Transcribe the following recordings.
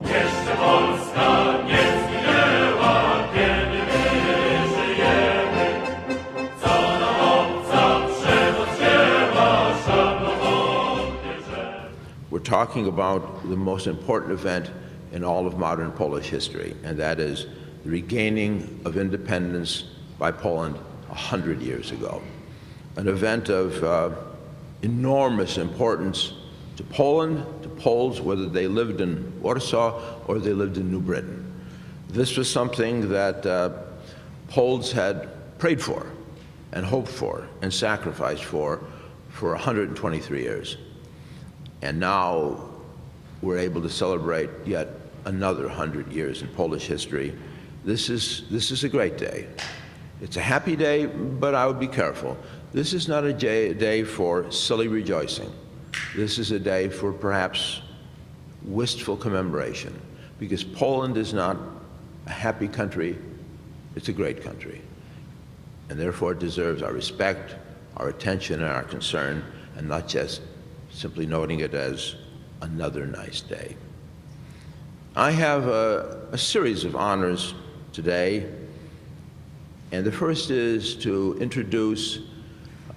Jeszcze Polska nie zginęła, kiedy my żyjemy. Co nam obca przemoc szanownie bierze. We're talking about the most important event in all of modern Polish history, and that is the regaining of independence by Poland 100 years ago. An event of enormous importance to Poland, to Poles, whether they lived in Warsaw or they lived in New Britain. This was something that Poles had prayed for and hoped for and sacrificed for 123 years. And now we're able to celebrate yet another 100 years in Polish history. This is a great day. It's a happy day, but I would be careful. This is not a day for silly rejoicing. This is a day for perhaps wistful commemoration, because Poland is not a happy country, it's a great country. And therefore it deserves our respect, our attention, and our concern, and not just simply noting it as another nice day. I have a series of honors today, and the first is to introduce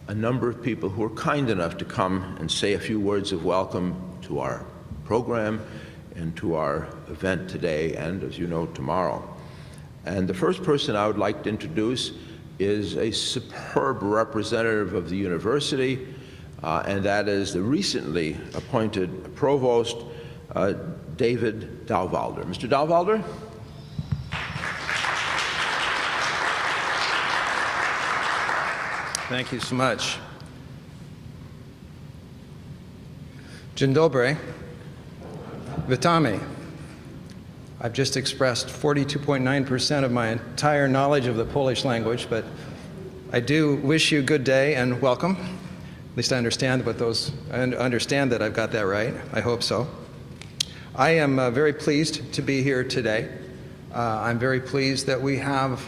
a number of people who are kind enough to come and say a few words of welcome to our program and to our event today and, as you know, tomorrow. And the first person I would like to introduce is a superb representative of the university, and that is the recently appointed provost, David Dowvalder. Mr. Dowvalder? Thank you so much. Dzień dobry. Witamy. I've just expressed 42.9% of my entire knowledge of the Polish language, but I do wish you a good day and welcome. At least I understand that I've got that right. I hope so. I am very pleased to be here today. I'm very pleased that we have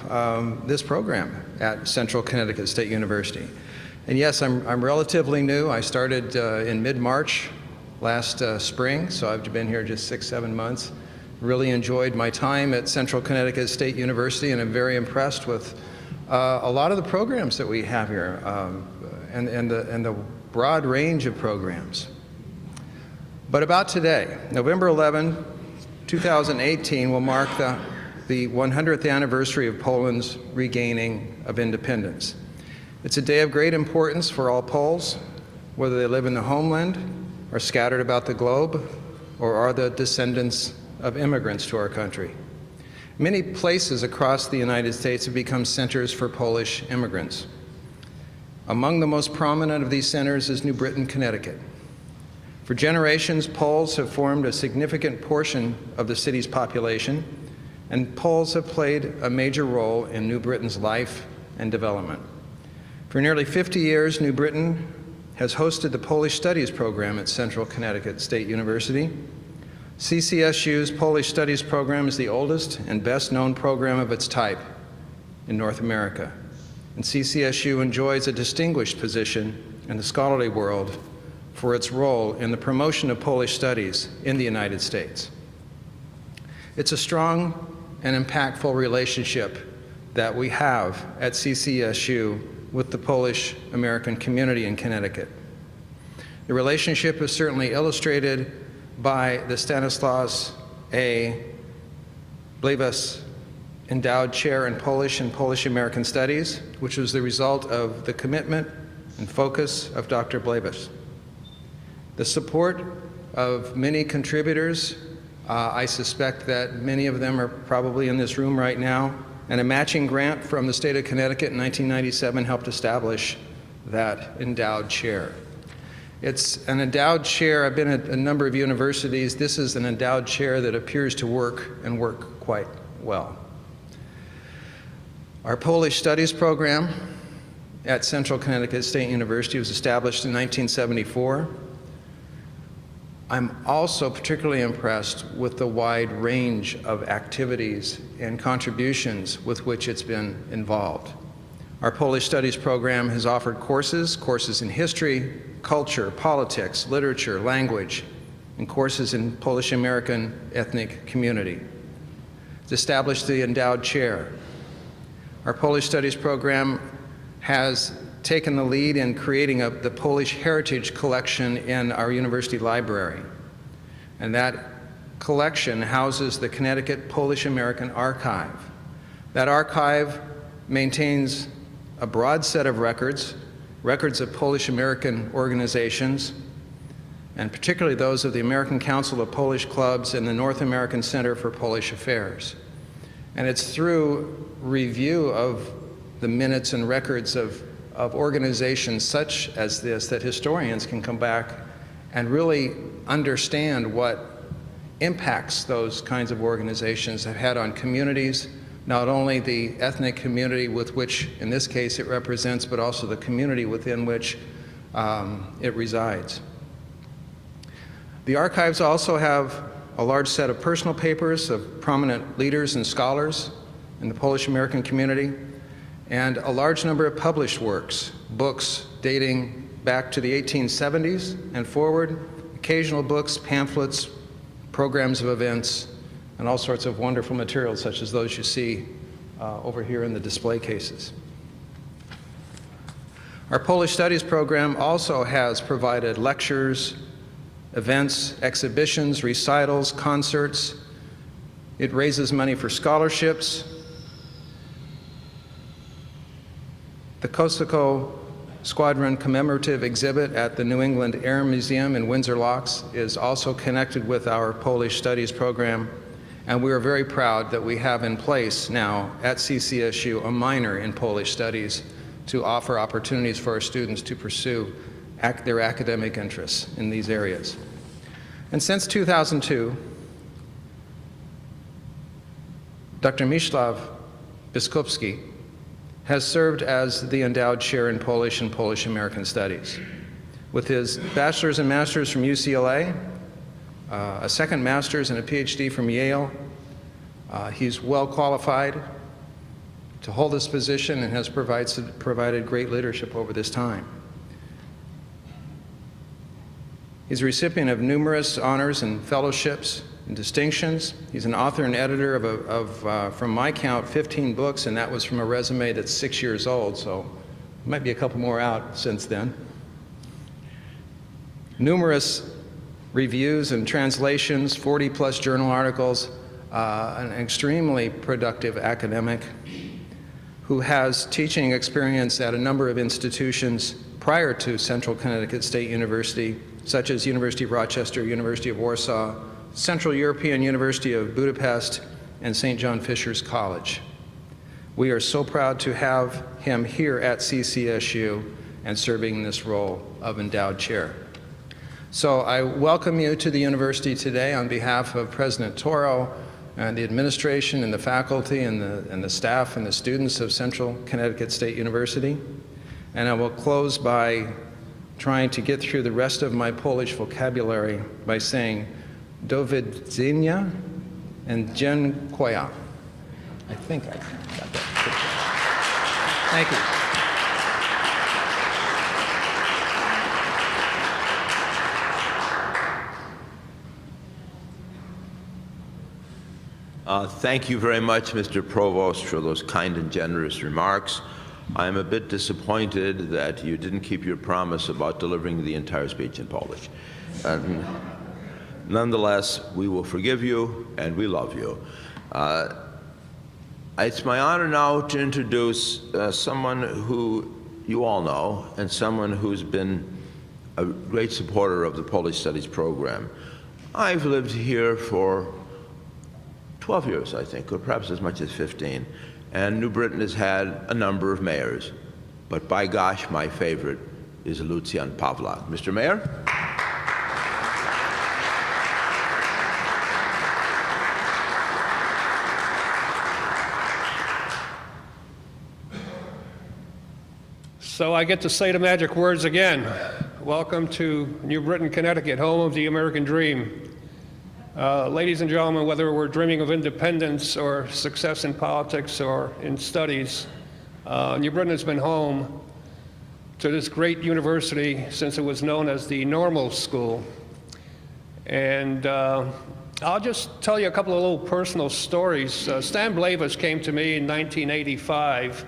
this program at Central Connecticut State University. And yes, I'm relatively new. I started in mid-March last spring, so I've been here just 6-7 months. Really enjoyed my time at Central Connecticut State University, and I'm very impressed with a lot of the programs that we have here and the broad range of programs. But about today, November 11, 2018 will mark the 100th anniversary of Poland's regaining of independence. It's a day of great importance for all Poles, whether they live in the homeland, are scattered about the globe, or are the descendants of immigrants to our country. Many places across the United States have become centers for Polish immigrants. Among the most prominent of these centers is New Britain, Connecticut. For generations, Poles have formed a significant portion of the city's population, and Poles have played a major role in New Britain's life and development. For nearly 50 years, New Britain has hosted the Polish Studies program at Central Connecticut State University. CCSU's Polish Studies program is the oldest and best-known program of its type in North America, and CCSU enjoys a distinguished position in the scholarly world for its role in the promotion of Polish studies in the United States. It's a strong and impactful relationship that we have at CCSU with the Polish American community in Connecticut. The relationship is certainly illustrated by the Stanislaus A. Blevas Endowed Chair in Polish and Polish American Studies, which was the result of the commitment and focus of Dr. Blevas. The support of many contributors, I suspect that many of them are probably in this room right now, and a matching grant from the state of Connecticut in 1997 helped establish that endowed chair. It's an endowed chair. I've been at a number of universities. This is an endowed chair that appears to work and work quite well. Our Polish Studies program at Central Connecticut State University was established in 1974. I'm also particularly impressed with the wide range of activities and contributions with which it's been involved. Our Polish Studies program has offered courses in history, culture, politics, literature, language, and courses in Polish American ethnic community. It's established the endowed chair. Our Polish Studies program has taken the lead in creating the Polish Heritage Collection in our university library. And that collection houses the Connecticut Polish American Archive. That archive maintains a broad set of records of Polish American organizations, and particularly those of the American Council of Polish Clubs and the North American Center for Polish Affairs. And it's through review of the minutes and records of organizations such as this that historians can come back and really understand what impacts those kinds of organizations have had on communities, not only the ethnic community with which, in this case, it represents, but also the community within which it resides. The archives also have a large set of personal papers of prominent leaders and scholars in the Polish American community, and a large number of published works, books dating back to the 1870s and forward, occasional books, pamphlets, programs of events, and all sorts of wonderful materials such as those you see over here in the display cases. Our Polish Studies program also has provided lectures, events, exhibitions, recitals, concerts. It raises money for scholarships. The Kosovo Squadron commemorative exhibit at the New England Air Museum in Windsor Locks is also connected with our Polish Studies program, and we are very proud that we have in place now at CCSU a minor in Polish Studies to offer opportunities for our students to pursue their academic interests in these areas. And since 2002, Dr. Mieczysław Biskupski has served as the endowed chair in Polish and Polish American Studies. With his bachelor's and master's from UCLA, a second master's and a PhD from Yale, he's well qualified to hold this position and has provided great leadership over this time. He's a recipient of numerous honors and fellowships and distinctions. He's an author and editor of from my count, 15 books, and that was from a resume that's 6 years old, so there might be a couple more out since then. Numerous reviews and translations, 40-plus journal articles, an extremely productive academic who has teaching experience at a number of institutions prior to Central Connecticut State University, such as University of Rochester, University of Warsaw, Central European University of Budapest, and St. John Fisher's College. We are so proud to have him here at CCSU and serving in this role of endowed chair. So I welcome you to the university today on behalf of President Toro and the administration and the faculty and the staff and the students of Central Connecticut State University. And I will close by trying to get through the rest of my Polish vocabulary by saying do widzenia and dziękuję. I think I got that. Thank you. Thank you very much, Mr. Provost, for those kind and generous remarks. I'm a bit disappointed that you didn't keep your promise about delivering the entire speech in Polish. Nonetheless, we will forgive you, and we love you. It's my honor now to introduce someone who you all know, and someone who's been a great supporter of the Polish Studies program. I've lived here for 12 years, I think, or perhaps as much as 15. And New Britain has had a number of mayors. But by gosh, my favorite is Lucjan Pawlak. Mr. Mayor? So I get to say the magic words again. Welcome to New Britain, Connecticut, home of the American dream. Ladies and gentlemen, whether we're dreaming of independence or success in politics or in studies, New Britain has been home to this great university since it was known as the Normal School. And I'll just tell you a couple of little personal stories. Stan Blavis came to me in 1985,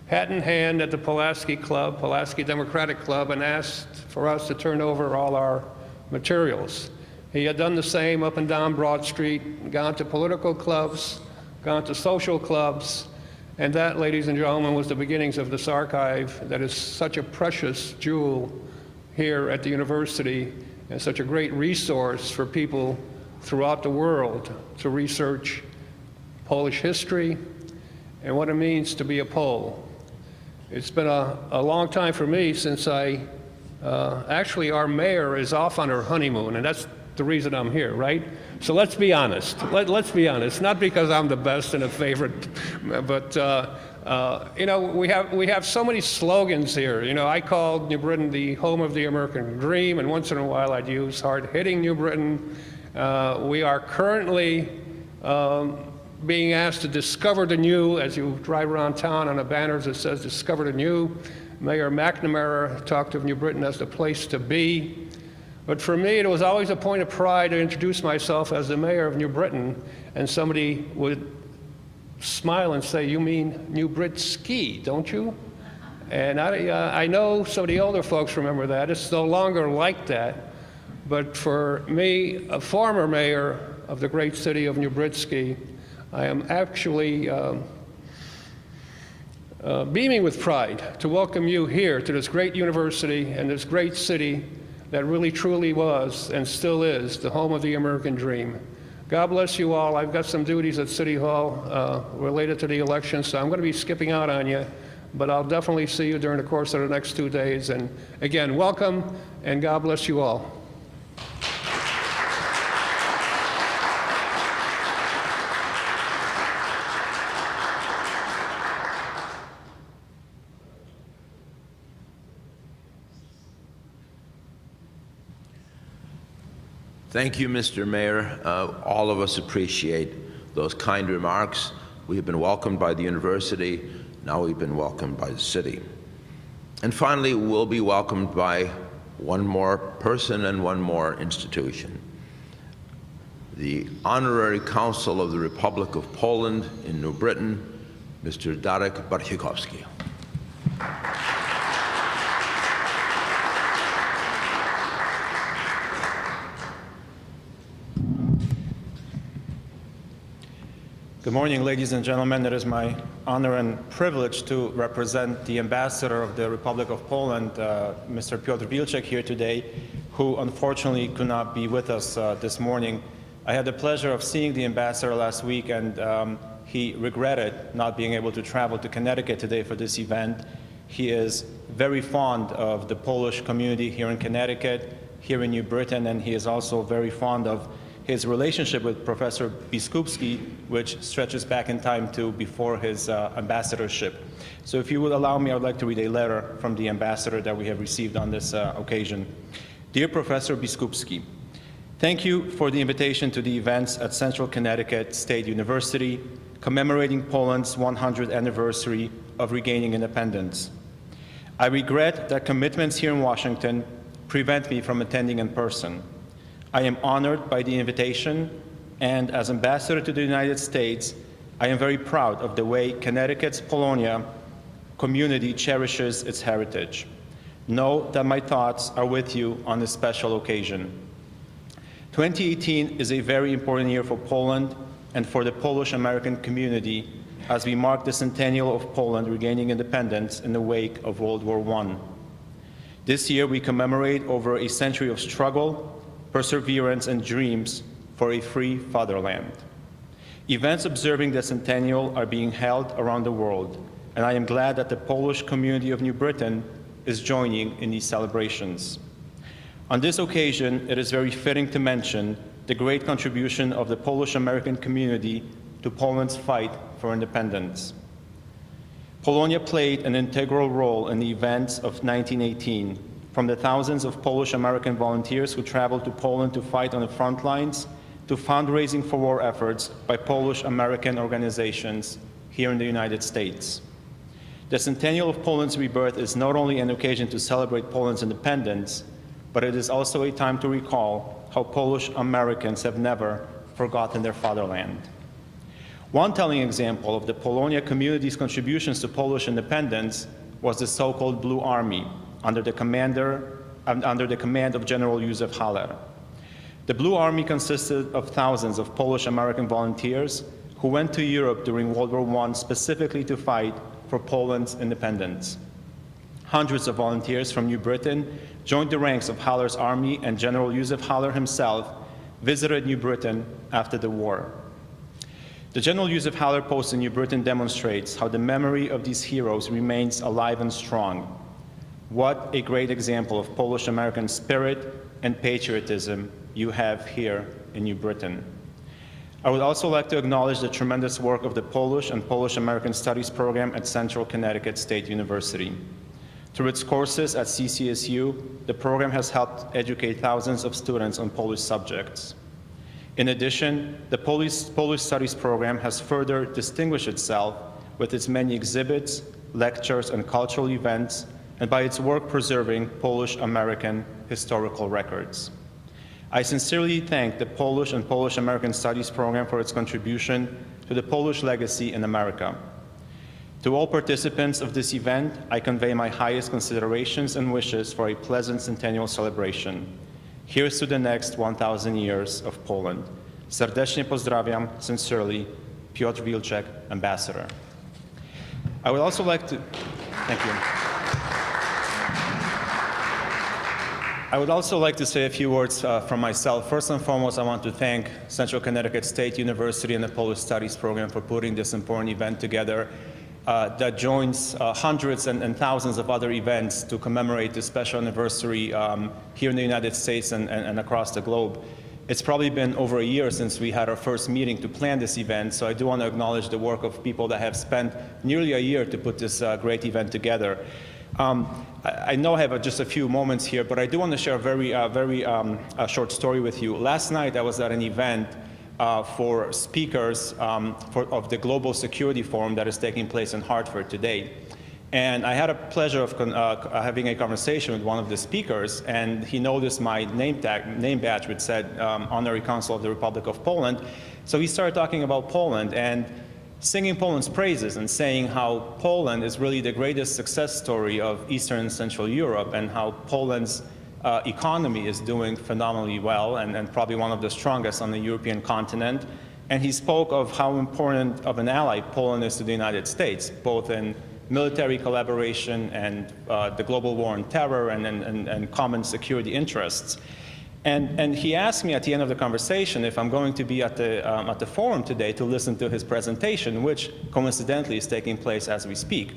hat in hand at the Pulaski Club, Pulaski Democratic Club, and asked for us to turn over all our materials. He had done the same up and down Broad Street, gone to political clubs, gone to social clubs, and that, ladies and gentlemen, was the beginnings of this archive that is such a precious jewel here at the university and such a great resource for people throughout the world to research Polish history and what it means to be a Pole. It's been a long time for me since actually our mayor is off on her honeymoon, and that's the reason I'm here, right? So let's be honest. Let's be honest. Not because I'm the best and a favorite, but you know, we have so many slogans here. You know, I called New Britain the home of the American dream, and once in a while I'd use hard-hitting New Britain. We are currently being asked to discover the new. As you drive around town on the banners it says discover the new. Mayor McNamara talked of New Britain as the place to be. But for me, it was always a point of pride to introduce myself as the mayor of New Britain, and somebody would smile and say, "You mean New Brit-ski, don't you?" And I know some of the older folks remember that. It's no longer like that. But for me, a former mayor of the great city of New Brit-ski, I am actually beaming with pride to welcome you here to this great university and this great city that really truly was and still is the home of the American dream. God bless you all. I've got some duties at City Hall related to the election, so I'm going to be skipping out on you, but I'll definitely see you during the course of the next 2 days. And again, welcome, and God bless you all. Thank you, Mr. Mayor. All of us appreciate those kind remarks. We have been welcomed by the university. Now we've been welcomed by the city. And finally, we'll be welcomed by one more person and one more institution. The Honorary Consul of the Republic of Poland in New Britain, Mr. Darek Bartsikowski. Good morning, ladies and gentlemen. It is my honor and privilege to represent the Ambassador of the Republic of Poland, Mr. Piotr Wilczek, here today, who unfortunately could not be with us this morning. I had the pleasure of seeing the Ambassador last week, and he regretted not being able to travel to Connecticut today for this event. He is very fond of the Polish community here in Connecticut, here in New Britain, and he is also very fond of his relationship with Professor Biskupski, which stretches back in time to before his ambassadorship. So if you would allow me, I would like to read a letter from the ambassador that we have received on this occasion. Dear Professor Biskupski, thank you for the invitation to the events at Central Connecticut State University, commemorating Poland's 100th anniversary of regaining independence. I regret that commitments here in Washington prevent me from attending in person. I am honored by the invitation, and as ambassador to the United States, I am very proud of the way Connecticut's Polonia community cherishes its heritage. Know that my thoughts are with you on this special occasion. 2018 is a very important year for Poland and for the Polish-American community as we mark the centennial of Poland regaining independence in the wake of World War I. This year we commemorate over a century of struggle, perseverance, and dreams for a free fatherland. Events observing the centennial are being held around the world, and I am glad that the Polish community of New Britain is joining in these celebrations. On this occasion, it is very fitting to mention the great contribution of the Polish-American community to Poland's fight for independence. Polonia played an integral role in the events of 1918, from the thousands of Polish-American volunteers who traveled to Poland to fight on the front lines, to fundraising for war efforts by Polish-American organizations here in the United States. The centennial of Poland's rebirth is not only an occasion to celebrate Poland's independence, but it is also a time to recall how Polish Americans have never forgotten their fatherland. One telling example of the Polonia community's contributions to Polish independence was the so-called Blue Army under the command of General Józef Haller. The Blue Army consisted of thousands of Polish-American volunteers who went to Europe during World War I specifically to fight for Poland's independence. Hundreds of volunteers from New Britain joined the ranks of Haller's army, and General Józef Haller himself visited New Britain after the war. The General Józef Haller post in New Britain demonstrates how the memory of these heroes remains alive and strong. What a great example of Polish-American spirit and patriotism you have here in New Britain. I would also like to acknowledge the tremendous work of the Polish and Polish-American Studies program at Central Connecticut State University. Through its courses at CCSU, the program has helped educate thousands of students on Polish subjects. In addition, the Polish Studies program has further distinguished itself with its many exhibits, lectures, and cultural events, and by its work preserving Polish-American historical records. I sincerely thank the Polish and Polish-American Studies program for its contribution to the Polish legacy in America. To all participants of this event, I convey my highest considerations and wishes for a pleasant centennial celebration. Here's to the next 1,000 years of Poland. Serdecznie pozdrawiam, sincerely, Piotr Wilczek, Ambassador. I would also like to, thank you. I would also like to say a few words from myself. First and foremost, I want to thank Central Connecticut State University and the Polish Studies program for putting this important event together that joins hundreds and thousands of other events to commemorate this special anniversary here in the United States and across the globe. It's probably been over a year since we had our first meeting to plan this event, so I do want to acknowledge the work of people that have spent nearly a year to put this great event together. I know I have just a few moments here, but I do want to share a very short story with you. Last night I was at an event for speakers of the Global Security Forum that is taking place in Hartford today. And I had a pleasure of having a conversation with one of the speakers, and he noticed my name badge, which said Honorary Consul of the Republic of Poland. So he started talking about Poland and singing Poland's praises and saying how Poland is really the greatest success story of Eastern and Central Europe, and how Poland's economy is doing phenomenally well and probably one of the strongest on the European continent. And he spoke of how important of an ally Poland is to the United States, both in military collaboration and the global war on terror and common security interests. And he asked me at the end of the conversation if I'm going to be at the forum today to listen to his presentation, which coincidentally is taking place as we speak.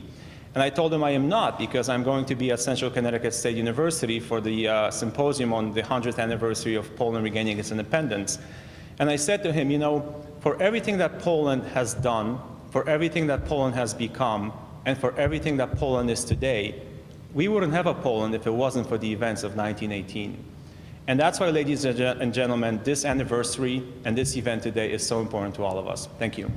And I told him I am not, because I'm going to be at Central Connecticut State University for the symposium on the 100th anniversary of Poland regaining its independence. And I said to him, you know, for everything that Poland has done, for everything that Poland has become, and for everything that Poland is today, we wouldn't have a Poland if it wasn't for the events of 1918. And that's why, ladies and gentlemen, this anniversary and this event today is so important to all of us. Thank you.